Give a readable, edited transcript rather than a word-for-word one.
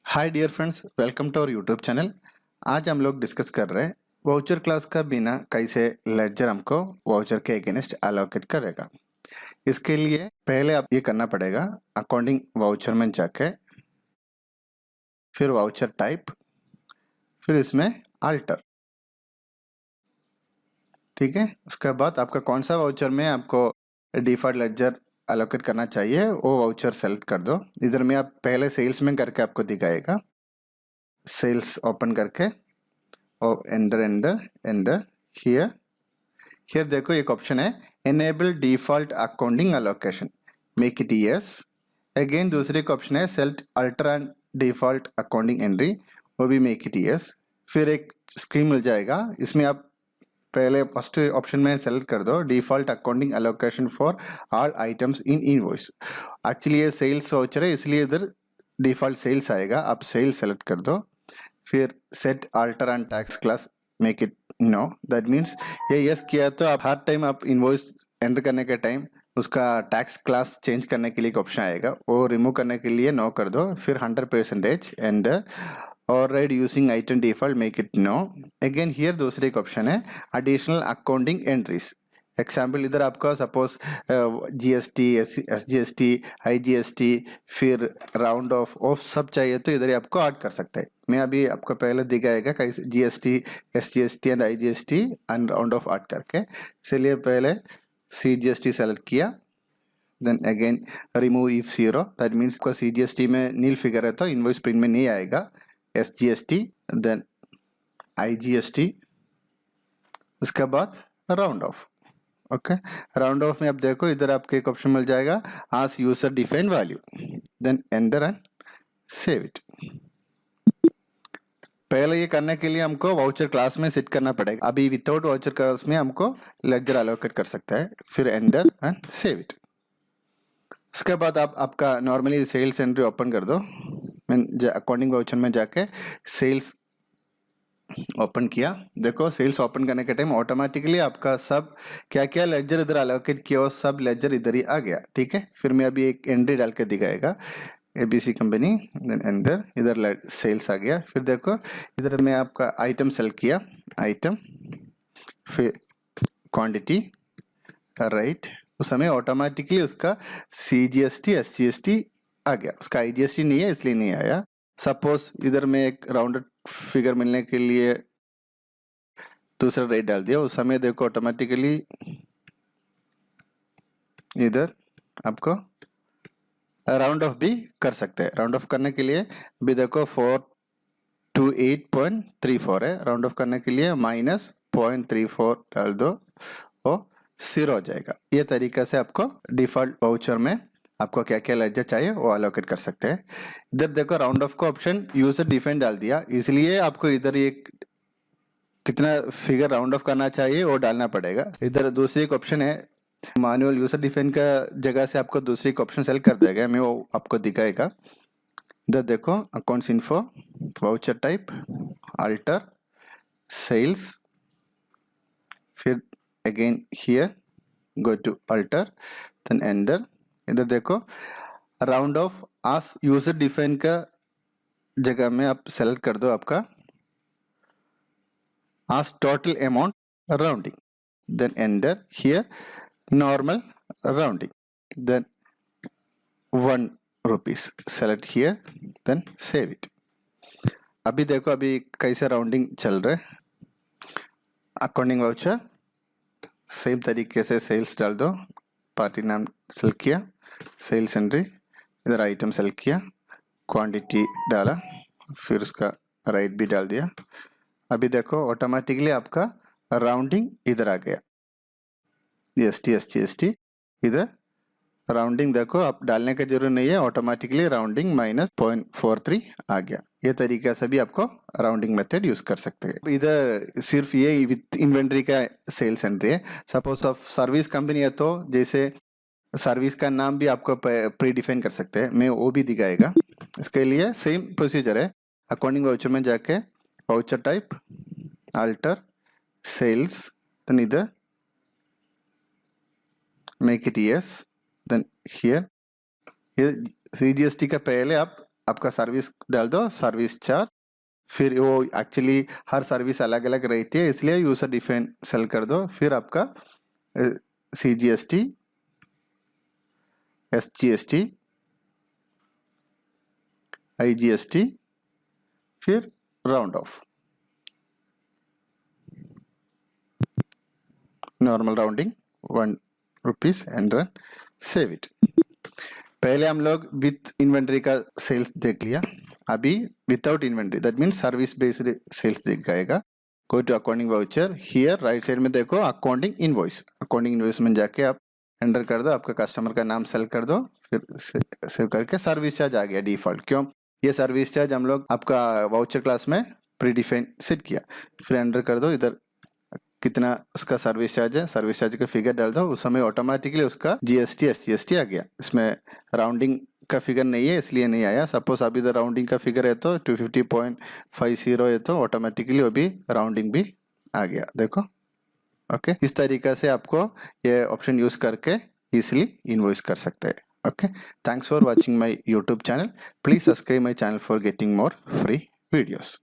Hi dear friends, welcome to our YouTube channel. आज हम लोग डिस्कस कर रहे हैं वाउचर क्लास का बिना कैसे लेडजर हमको वाउचर के अगेंस्ट अलोकेट करेगा। इसके लिए पहले आप ये करना पड़ेगा, अकाउंटिंग वाउचर में जाके फिर वाउचर टाइप, फिर इसमें अल्टर। ठीक है, उसके बाद आपका कौन सा वाउचर में आपको डिफॉल्ट लेडजर अलोकेट करना चाहिए वो वाउचर सेलेक्ट कर दो। इधर में आप पहले सेल्स में करके आपको दिखाएगा। सेल्स ओपन करके और एंटर एंटर एंटर हियर देखो एक ऑप्शन है, enable default accounting allocation, make it yes. Again दूसरे का ऑप्शन है select alter and default accounting entry, वो भी मेक इट यस। फिर एक स्क्रीन मिल जाएगा, इसमें आप पहले फर्स्ट ऑप्शन में सेलेक्ट कर दो default accounting allocation for all items in invoice. Actually ये सेल्स वाउचर है इसलिए इधर डिफॉल्ट सेल्स आएगा, आप सेल्स सेलेक्ट कर दो। फिर set alter and tax class, make it no. That means ये यस किया तो आप हर टाइम आप इनवॉइस एंटर करने के टाइम उसका टैक्स क्लास चेंज करने के लिए एक ऑप्शन आएगा, वो रिमूव करने के लिए नो कर दो। फिर 100% एंटर और right using item default, make it no. Again here दूसरे एक ऑप्शन है एडिशनल अकाउंटिंग एंट्रीज। एग्जाम्पल इधर आपका सपोज जीएसटी, एसजीएसटी, आईजीएसटी, फिर राउंड ऑफ सब चाहिए तो इधर ही आपको ऐड कर सकते हैं। मैं अभी आपको पहले दिखाएगा कैसे GST, SGST and IGST and round off add करके। इसलिए पहले सीजीएसटी सेलेक्ट किया, then again remove if zero, that means आपका सीजीएसटी में नील फिगर है तो इनवॉइस प्रिंट में नहीं आएगा। एसजीएसटी, देन आईजीएसटी, उसके बाद round off. Okay, round off में आप देखो इधर आपको एक ऑप्शन मिल जाएगा, ask user define value, then enter and save it. पहले ये करने के लिए हमको वाउचर क्लास में सेट करना पड़ेगा, अभी विदाउट वाउचर क्लास में हमको लेडजर अलोकेट कर सकता है। फिर एंटर एंड सेव इट। उसके बाद आप आपका नॉर्मली सेल्स एंट्री ओपन कर दो। मैं अकाउंटिंग वाउचर में जाके सेल्स ओपन किया, देखो सेल्स ओपन करने के टाइम ऑटोमेटिकली आपका सब क्या क्या लेडजर इधर अलोकेट किया वो सब लेडजर इधर ही आ गया। ठीक है, फिर मैं अभी एक एंट्री डाल के दिखाएगा, एबीसी कंपनी, देन एंटर, इधर सेल्स आ गया। फिर देखो इधर मैं आपका आइटम सेलेक्ट किया, आइटम, फिर क्वांटिटी, राइट। उस समय ऑटोमेटिकली उसका सीजीएसटी एसजीएसटी आ गया, उसका आईजीएसटी नहीं है इसलिए नहीं आया। सपोज इधर में एक राउंडेड फिगर मिलने के लिए दूसरा रेट डाल दिया, उस समय देखो ऑटोमेटिकली इधर आपको राउंड ऑफ भी कर सकते हैं। राउंड ऑफ करने के लिए भी देखो 428.34 है, राउंड ऑफ करने के लिए -0.34 डाल दो, वो 0 हो जाएगा। ये तरीका से आपको डिफॉल्ट वाउचर में आपको क्या क्या लेडजर चाहिए वो अलोकेट कर सकते हैं। इधर देखो राउंड ऑफ का ऑप्शन यूजर डिफाइन डाल दिया, इसलिए आपको इधर एक कितना फिगर राउंड ऑफ करना चाहिए वो डालना पड़ेगा। इधर दूसरी एक ऑप्शन है मैनुअल, यूजर डिफाइन का जगह से आपको दूसरी एक ऑप्शन सेलेक्ट कर देगा, मैं वो आपको दिखाएगा। इधर देखो accounts info, voucher type, alter, sales, फिर again here go to alter, then enter. इधर देखो round off as user define का जगह में आप सेलेक्ट कर दो आपका as total amount rounding, then enter here normal rounding, then 1 rupees select here, then save it। अभी देखो अभी कैसे राउंडिंग चल रहा है। अकाउंटिंग वाउचर सेम तरीके से सेल्स डाल दो, पार्टी नाम सेलेक्ट किया, सेल्स एंट्री, इधर आइटम सेलेक्ट किया, क्वांटिटी डाला, फिर उसका राइट भी डाल दिया। अभी देखो ऑटोमेटिकली आपका राउंडिंग इधर आ गया, एसटी एसजीएसटी, इधर राउंडिंग देखो आप डालने की जरूरत नहीं है, ऑटोमेटिकली राउंडिंग -0.43 आ गया। ये तरीका से भी आपको राउंडिंग मेथड यूज कर सकते हैं। इधर सिर्फ ये विथ इन्वेंट्री का सेल्स एंट्री है। सपोज ऑफ सर्विस कंपनी है तो जैसे सर्विस का नाम भी आपको प्री डिफाइन कर सकते हैं, मैं वो भी दिखाएगा। इसके लिए सेम प्रोसीजर है, अकाउंटिंग वाउचर में जाके voucher type, alter, sales, then इधर make it yes, then here CGST का पहले आप आपका सर्विस डाल दो, सर्विस चार्ज। फिर वो एक्चुअली हर सर्विस अलग अलग रहती है, इसलिए यूजर डिफाइन सेल कर दो। फिर आपका CGST, SGST, IGST, फिर round of, normal rounding 1 rupees and save it. पहले हम लोग विथ इन्वेंट्री का सेल्स देख लिया, अभी without inventory, that means service based sales देख जाएगा। Go to accounting voucher, here right side में देखो अकाउंटिंग इनवॉइस। अकाउंटिंग इनवॉइस में जाके आप एंटर कर दो, आपका कस्टमर का नाम सेलेक्ट कर दो, फिर सेव करके सर्विस चार्ज आ गया डिफॉल्ट। क्यों? ये सर्विस चार्ज हम लोग आपका वाउचर क्लास में प्री डिफाइन सेट किया। फिर एंटर कर दो, इधर कितना उसका सर्विस चार्ज है, सर्विस चार्ज का फिगर डाल दो, उस समय ऑटोमेटिकली उसका GST SGST आ गया। इसमें राउंडिंग का फिगर नहीं है इसलिए नहीं आया। सपोज अभी इधर राउंडिंग का फिगर है तो 250.50 है तो ऑटोमेटिकली वो भी राउंडिंग भी आ गया, देखो। ओके, इस तरीका से आपको ये ऑप्शन यूज करके इजिली इनवॉइस कर सकते हैं। Okay, thanks for watching my YouTube channel. Please subscribe my channel for getting more free videos.